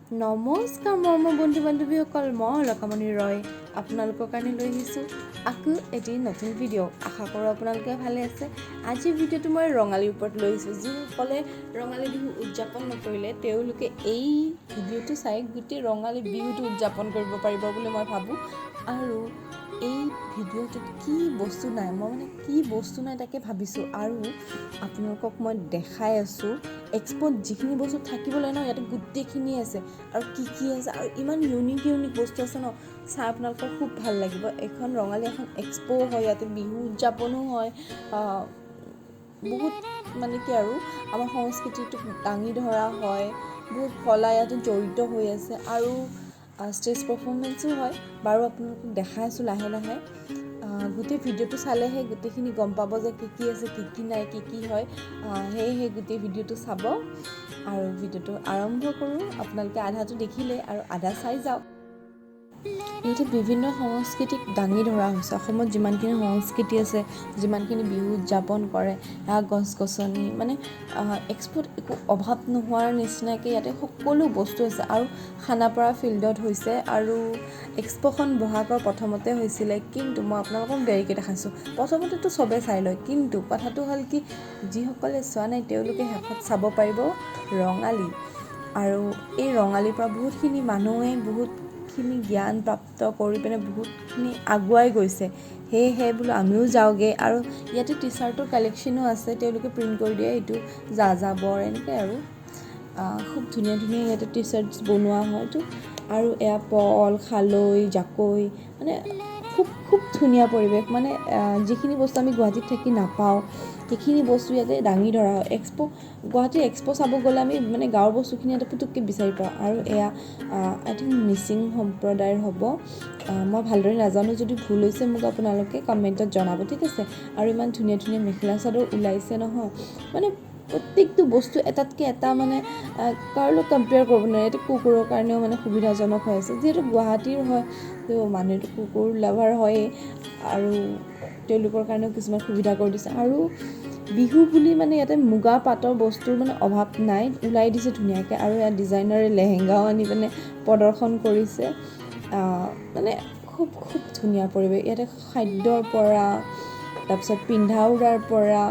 নমস্কাৰ মৰমৰ বন্ধু বান্ধৱীসকল, মই অলকামণি ৰয় আপোনালোকৰ কাৰণে লৈ আহিছোঁ আকৌ এটি নতুন ভিডিঅ'। আশা কৰোঁ আপোনালোকে ভালে আছে। আজিৰ ভিডিঅ'টো মই ৰঙালীৰ ওপৰত লৈ আহিছোঁ। যিসকলে ৰঙালী বিহু উদযাপন নকৰিলে তেওঁলোকে এই ভিডিঅ'টো চাই গোটেই ৰঙালী বিহুটো উদযাপন কৰিব পাৰিব বুলি মই ভাবোঁ। আৰু এই ভিডিঅ'টোত কি বস্তু নাই, কি বস্তু নাই তাকে ভাবিছোঁ আৰু আপোনালোকক মই দেখাই আছোঁ। এক্সপ'ত যিখিনি বস্তু থাকিবলৈ ন, ইয়াতে গোটেইখিনি আছে আৰু কি আছে আৰু ইমান ইউনিক বস্তু আছে ন, চাই আপোনালোকৰ খুব ভাল লাগিব। এখন ৰঙালী এখন এক্সপ' হয়, ইয়াতে বিহু উদযাপনো হয়। বহুত কি আৰু আমাৰ সংস্কৃতিটোক দাঙি ধৰা হয়, বহুত কলা ইয়াতে জড়িত হৈ আছে আৰু ষ্টেজ পাৰফৰ্মেঞ্চো হয়। বাৰু আপোনালোকক দেখাই আছোঁ লাহে লাহে। গোটেই ভিডিঅ'টো চালেহে গোটেইখিনি গম পাব যে কি আছে, কি নাই, কি হয়। সেয়েহে গোটেই ভিডিঅ'টো চাব আৰু ভিডিঅ'টো আৰম্ভ কৰোঁ। আপোনালোকে আধাটো দেখিলে আৰু আধা চাই যাওক। ইয়াতে বিভিন্ন সংস্কৃতিক দাঙি ধৰা হৈছে। অসমত যিমানখিনি সংস্কৃতি আছে, যিমানখিনি বিহু উদযাপন কৰে, গছ গছনি এক্সপ'ত একো অভাৱ নোহোৱাৰ নিচিনাকৈ ইয়াতে সকলো বস্তু আছে। আৰু খানাপাৰা ফিল্ডত হৈছে আৰু এক্সপ'খন বহাগৰ প্ৰথমতে হৈছিলে, কিন্তু মই আপোনালোকক দেৰিকৈ দেখাইছোঁ। প্ৰথমতেতো চবেই চাই লয়, কিন্তু কথাটো হ'ল কি, যিসকলে চোৱা নাই তেওঁলোকে শেষত চাব পাৰিব ৰঙালী। আৰু এই ৰঙালীৰ পৰা বহুতখিনি মানুহে বহুতখিনি জ্ঞান প্ৰাপ্ত কৰি পিনে বহুতখিনি আগুৱাই গৈছে। সেয়েহে বোলো আমিও যাওঁগৈ। আৰু ইয়াতে টি চাৰ্টৰ কালেকশ্যনো আছে, তেওঁলোকে প্ৰিণ্ট কৰি দিয়ে। এইটো যাযাবৰ এনেকৈ আৰু খুব ধুনীয়া ইয়াতে টি চাৰ্টছ বনোৱা হয়তো। আৰু এয়া পল, খালৈ, জাকৈ, খুব ধুনীয়া পৰিৱেশ। যিখিনি বস্তু আমি গুৱাহাটীত থাকি নাপাওঁ, সেইখিনি বস্তু ইয়াতে দাঙি ধৰা হয়। গুৱাহাটীৰ এক্সপ' চাব গ'লে আমি গাঁৱৰ বস্তুখিনি ইয়াতে পুটুককৈ বিচাৰি পাওঁ। আৰু এয়া আই থিংক মিচিং সম্প্ৰদায়ৰ হ'ব, মই ভালদৰে নাজানো। যদি ভুল হৈছে মোক আপোনালোকে কমেণ্টত জনাব, ঠিক আছে। আৰু ইমান ধুনীয়া মেখেলা চাদৰ ওলাইছে নহয়, প্ৰত্যেকটো বস্তু এটাতকৈ এটা কাৰো লগত কম্পেয়াৰ কৰিব নোৱাৰে। এইটো কুকুৰৰ কাৰণেও সুবিধাজনক হৈ আছে, যিহেতু গুৱাহাটীৰ হয় তো মানুহেতো কুকুৰ লাভাৰ হয়েই, আৰু তেওঁলোকৰ কাৰণেও কিছুমান সুবিধা কৰি দিছে। আৰু বিহু বুলি ইয়াতে মুগা পাটৰ বস্তুৰ অভাৱ নাই, ওলাই দিছে ধুনীয়াকৈ। আৰু ইয়াত ডিজাইনাৰে লেহেংগাও আনি প্ৰদৰ্শন কৰিছে। খুব ধুনীয়া পৰিৱেশ। ইয়াতে খাদ্যৰ পৰা, তাৰপিছত পিন্ধা উৰাৰ পৰা,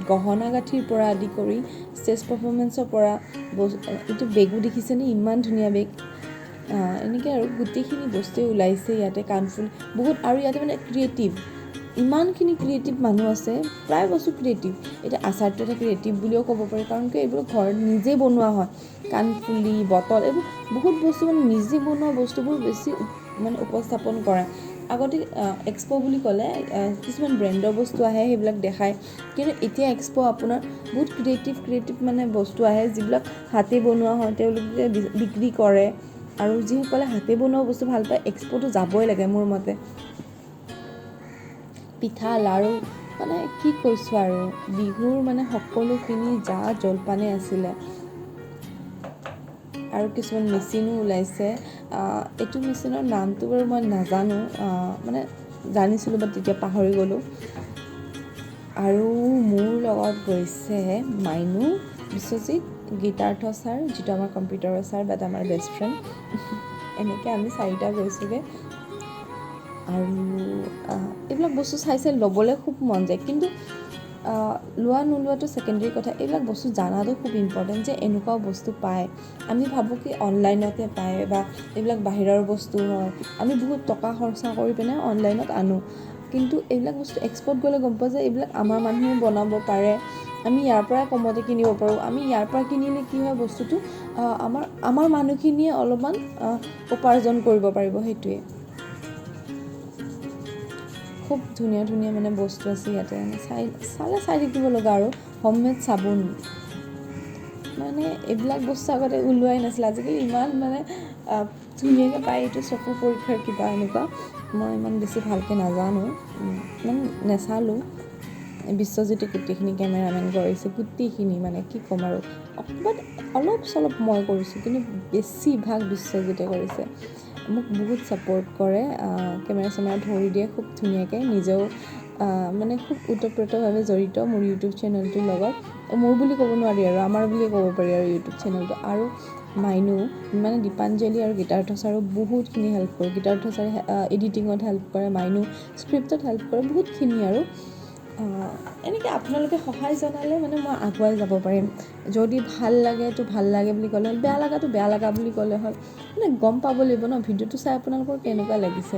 গহনা গাঁঠিৰ পৰা আদি কৰি ষ্টেজ পাৰফৰ্মেঞ্চৰ পৰা, এইটো বেগো দেখিছেনে, ইমান ধুনীয়া বেগ। এনেকৈ আৰু গোটেইখিনি বস্তুৱেই ওলাইছে ইয়াতে। কাণফুল বহুত, আৰু ইয়াতে ক্ৰিয়েটিভ, ইমানখিনি ক্ৰিয়েটিভ মানুহ আছে, প্ৰায় বস্তু ক্ৰিয়েটিভ। এতিয়া আচাৰটো এটা ক্ৰিয়েটিভ বুলিও ক'ব পাৰি, কাৰণ এইবোৰ ঘৰত নিজেই বনোৱা হয়। কাণফুলি, বটল, এইবোৰ বহুত বস্তু নিজে বনোৱা বস্তুবোৰ বেছি উপস্থাপন কৰে। আগতে এক্সপ' বুলি ক'লে কিছুমান ব্ৰেণ্ডৰ বস্তু আহে, সেইবিলাক দেখায়। কিন্তু এতিয়া এক্সপ' আপোনাৰ বহুত ক্ৰিয়েটিভ বস্তু আহে, যিবিলাক হাতে বনোৱা হয়, তেওঁলোকে বিক্ৰী কৰে। আৰু যিসকলে হাতে বনোৱা বস্তু ভাল পায়, এক্সপ'টো যাবই লাগে মোৰ মতে। পিঠা, লাড়ু, কি কৈছোঁ আৰু, বিহুৰ সকলোখিনি জা জলপানেই আছিলে। আৰু কিছুমান মেচিনো ওলাইছে। এইটো মেচিনৰ নামটো বাৰু মই নাজানো, জানিছিলোঁ বাট তেতিয়া পাহৰি গ'লোঁ। আৰু মোৰ লগত গৈছে মাইনু, বিশ্বজিত, গীতাৰ্থ ছাৰ, যিটো আমাৰ কম্পিউটাৰৰ ছাৰ, বাট আমাৰ বেষ্ট ফ্ৰেণ্ড। এনেকৈ আমি চাৰিটা গৈছোঁগৈ। আৰু এইবিলাক বস্তু চাই ল'বলৈ খুব মন যায়, কিন্তু লোৱা নোলোৱাটো ছেকেণ্ডেৰী কথা। এইবিলাক বস্তু জানাটো খুব ইম্পৰ্টেণ্ট যে এনেকুৱাও বস্তু পায়। আমি ভাবোঁ কি অনলাইনতে পায় বা এইবিলাক বাহিৰৰ বস্তু হয়, আমি বহুত টকা খৰচা কৰি পিনে অনলাইনত আনো। কিন্তু এইবিলাক বস্তু এক্সপ'ত গ'লে গম পোৱা যায়, এইবিলাক আমাৰ মানুহে বনাব পাৰে, আমি ইয়াৰ পৰাই কমতে কিনিব পাৰোঁ। আমি ইয়াৰ পৰা কিনিলে কি হয়, বস্তুটো আমাৰ মানুহখিনিয়ে অলপমান উপাৰ্জন কৰিব পাৰিব, সেইটোৱে। খুব ধুনীয়া বস্তু আছে ইয়াতে, চাই থাকিব লগা। আৰু হোমমেড চাবোন, এইবিলাক বস্তু আগতে ওলোৱাই নাছিলে, আজিকালি ইমান ধুনীয়াকৈ পায়। এইটো চকু পৰীক্ষাৰ কিবা এনেকুৱা, মই ইমান বেছি ভালকৈ নাজানো, নেচালোঁ। বিশ্বজিতে গোটেইখিনি কেমেৰামেন কৰিছে, গোটেইখিনি কি ক'ম আৰু, অলপ চলপ মই কৰিছোঁ, কিন্তু বেছিভাগ বিশ্বজিতে কৰিছে। মোক বহুত ছাপোৰ্ট কৰে, কেমেৰা ধৰি দিয়ে খুব ধুনীয়াকৈ। নিজেও খুব ওতপ্ৰোতভাৱে জড়িত মোৰ ইউটিউব চেনেলটোৰ লগত। মোৰ বুলি ক'ব নোৱাৰি আৰু আমাৰ বুলিয়ে ক'ব পাৰি আৰু ইউটিউব চেনেলটো। আৰু মাইনু মানে দীপাঞ্জলি আৰু গীতাৰ্থ ছাৰো বহুতখিনি হেল্প কৰে। গীতাৰ্থ ছাৰে এডিটিঙত হেল্প কৰে, মাইনু স্ক্ৰিপ্টত হেল্প কৰে, বহুতখিনি আৰু এনেকৈ আপোনালোকে সহায় জনালে মানে মই আগুৱাই যাব পাৰিম। যদি ভাল লাগে তো ভাল লাগে বুলি ক'লে হ'ল, বেয়া লগাটো বেয়া লগা বুলি ক'লে হ'ল, মানে গম পাব লাগিব ন ভিডিঅ'টো চাই আপোনালোকৰ কেনেকুৱা লাগিছে।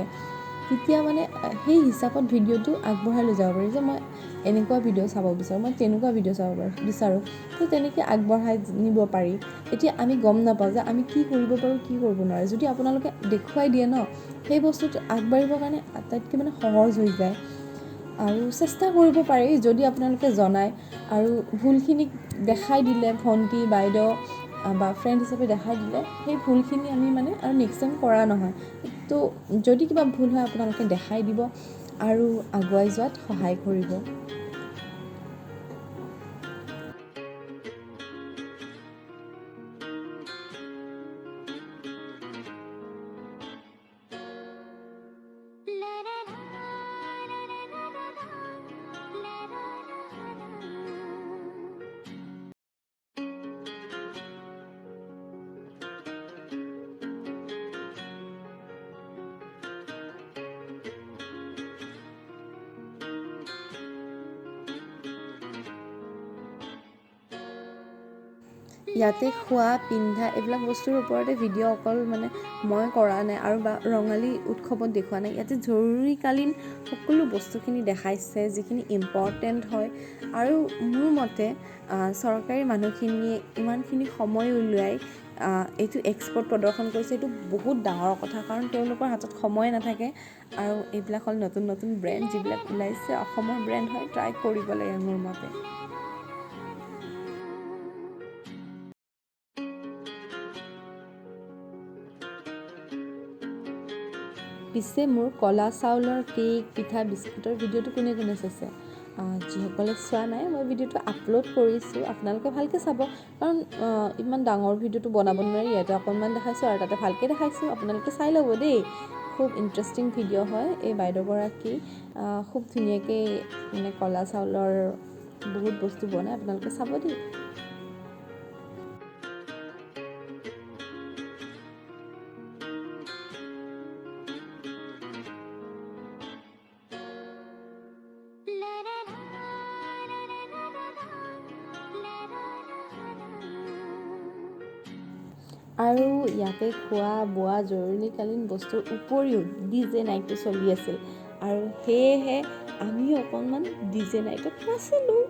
তেতিয়া মানে সেই হিচাপত ভিডিঅ'টো আগবঢ়াই লৈ যাব পাৰি যে মই এনেকুৱা ভিডিঅ' চাব বিচাৰোঁ, মই তেনেকুৱা ভিডিঅ' চাব বিচাৰোঁ, তো তেনেকৈ আগবঢ়াই নিব পাৰি। এতিয়া আমি গম নাপাওঁ যে আমি কি কৰিব পাৰোঁ, কি কৰিব নোৱাৰোঁ। যদি আপোনালোকে দেখুৱাই দিয়ে ন, সেই বস্তুটো আগবাঢ়িবৰ কাৰণে আটাইতকৈ মানে সহজ হৈ যায়। আৰু চেষ্টা কৰিব পাৰি যদি আপোনালোকে জনায়, আৰু ভুলখিনি দেখাই দিলে ভণ্টি বাইদেউ বা ফ্ৰেণ্ড হিচাপে দেখাই দিলে সেই ভুলখিনি আমি মানে আৰু নেক্সট টাইম কৰা নহয়। তো যদি কিবা ভুল হয় আপোনালোকে দেখাই দিব আৰু আগুৱাই যোৱাত সহায় কৰিব। ইয়াতে খোৱা পিন্ধা এইবিলাক বস্তুৰ ওপৰতে ভিডিঅ' অকল মানে মই কৰা নাই আৰু বা ৰঙালী উৎসৱত দেখুওৱা নাই। ইয়াতে জৰুৰীকালীন সকলো বস্তুখিনি দেখাইছে যিখিনি ইম্পৰ্টেণ্ট হয়। আৰু মোৰ মতে চৰকাৰী মানুহখিনিয়ে ইমানখিনি সময় উলিয়াই এইটো এক্সপ'ত প্ৰদৰ্শন কৰিছে, এইটো বহুত ডাঙৰ কথা। কাৰণ তেওঁলোকৰ হাতত সময় নাথাকে আৰু এইবিলাক হ'ল নতুন নতুন ব্ৰেণ্ড যিবিলাক ওলাইছে, অসমৰ ব্ৰেণ্ড হয়, ট্ৰাই কৰিব লাগে মোৰ মতে। পিছে মোৰ ক'লা চাউলৰ কেক, পিঠা, বিস্কুটৰ ভিডিঅ'টো কোনে কোনে চাইছে? যিসকলে চোৱা নাই, মই ভিডিঅ'টো আপলোড কৰিছোঁ, আপোনালোকে ভালকৈ চাব। কাৰণ ইমান ডাঙৰ ভিডিঅ'টো বনাব নোৱাৰি, ইয়াতে অকণমান দেখাইছোঁ আৰু তাতে ভালকৈ দেখাইছোঁ, আপোনালোকে চাই ল'ব দেই। খুব ইণ্টাৰেষ্টিং ভিডিঅ' হয়। এই বাইদেউগৰাকী খুব ধুনীয়াকৈ মানে ক'লা চাউলৰ বহুত বস্তু বনায়, আপোনালোকে চাব দেই। আৰু ইয়াতে খোৱা বোৱা জৰুৰীকালীন বস্তুৰ উপৰিও DJ নাইটটো চলি আছিল, আৰু সেয়েহে আমিও অকণমান DJ নাইটত নাচিলোঁ।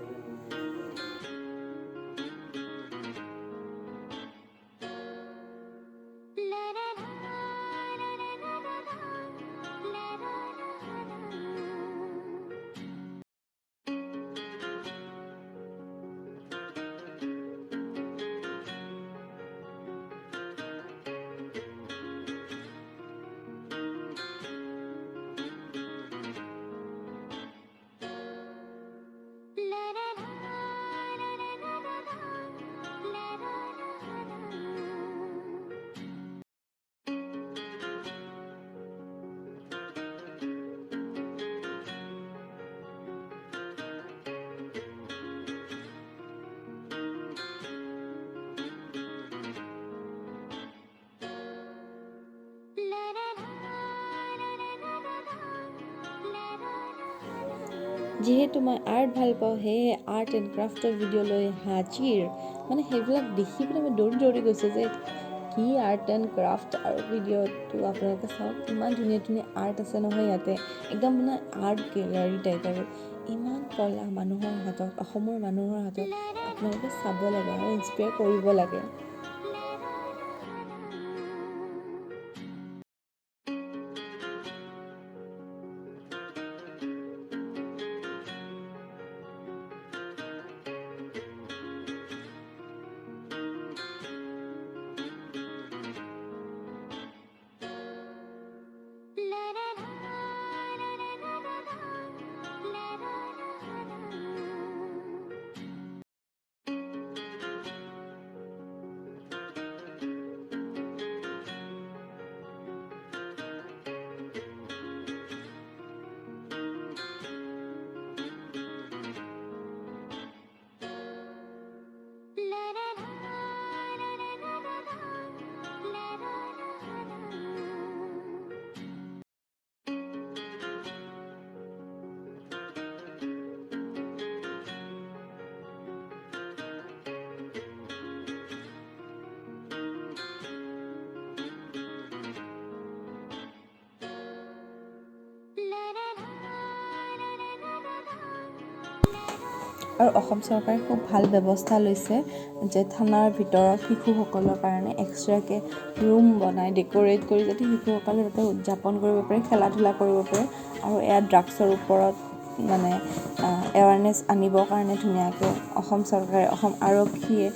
যিহেতু মই আৰ্ট ভাল পাওঁ, সেয়েহে আৰ্ট এণ্ড ক্ৰাফ্টৰ ভিডিঅ' লৈ হাজিৰ। মানে সেইবিলাক দেখি পেলাই মই দৌৰি দৌৰি গৈছোঁ যে কি আৰ্ট এণ্ড ক্ৰাফ্ট, আৰু ভিডিঅ'টো আপোনালোকে চাওক, ইমান ধুনীয়া ধুনীয়া আৰ্ট আছে নহয় ইয়াতে, একদম মানে আৰ্ট গেলাৰী টাইপ। আৰু ইমান কলা মানুহৰ হাতত, অসমৰ মানুহৰ হাতত, আপোনালোকে চাব লাগে আৰু ইনস্পায়াৰ কৰিব লাগে। আৰু অসম চৰকাৰে খুব ভাল ব্যৱস্থা লৈছে যে থানাৰ ভিতৰত শিশুসকলৰ কাৰণে এক্সট্ৰাকৈ ৰুম বনাই ডেক'ৰেট কৰি যাতে শিশুসকলে তাতে উদযাপন কৰিব পাৰে, খেলা ধূলা কৰিব পাৰে। আৰু এয়া ড্ৰাগছৰ ওপৰত মানে এৱাৰনেছ আনিবৰ কাৰণে ধুনীয়াকৈ অসম চৰকাৰে, অসম আৰক্ষীয়ে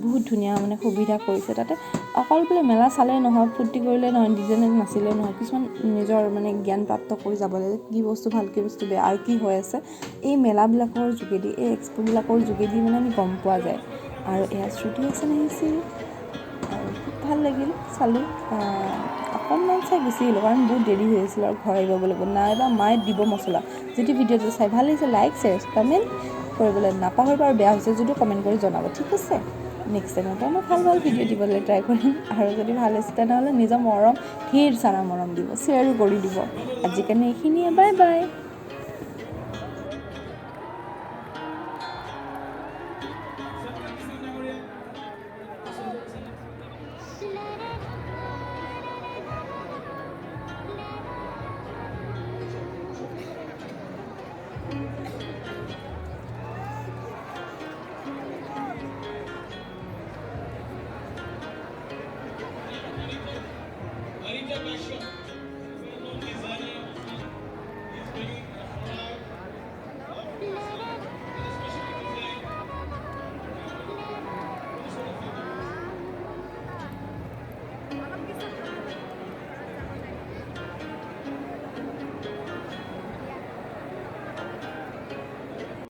বহুত ধুনীয়া মানে সুবিধা কৰিছে। তাতে অকল বোলে মেলা চালেই নহয়, ফূৰ্তি কৰিলে নহয়, ডিজে নাচিলেও নহয়, কিছুমান নিজৰ মানে জ্ঞান প্ৰাপ্ত কৰি যাব লাগে, কি বস্তু ভাল, কি বস্তু বেয়া আৰু কি হৈ আছে এই মেলাবিলাকৰ যোগেদি, এই এক্সপ'বিলাকৰ যোগেদি মানে আমি গম পোৱা যায়। আৰু এয়া শ্ৰুতি হাছান আহিছিল আৰু খুব ভাল লাগিল, চালোঁ। অকণমান চাই গুচি আহিলোঁ কাৰণ বহুত দেৰি হৈ আছিল আৰু ঘৰ আহিব লাগিব, নাইবা মায়ে দিব মছলা। যদি ভিডিঅ'টো চাই ভাল লাগিছে লাইক, শ্বেয়াৰ, কমেণ্ট কৰিবলৈ নাপাহৰিব আৰু বেয়া হৈছে যদিও কমেণ্ট কৰি জনাব, ঠিক আছে? নেক্সট টাইমৰ পৰা মই ভাল ভিডিঅ' দিবলৈ ট্ৰাই কৰিম। আৰু যদি ভাল হৈছে তেনেহ'লে নিজৰ মৰম, ঢেৰ চাৰা মৰম দিব, শ্বেয়াৰো কৰি দিব। আজিৰ কাৰণে এইখিনিয়ে, বাই বাই।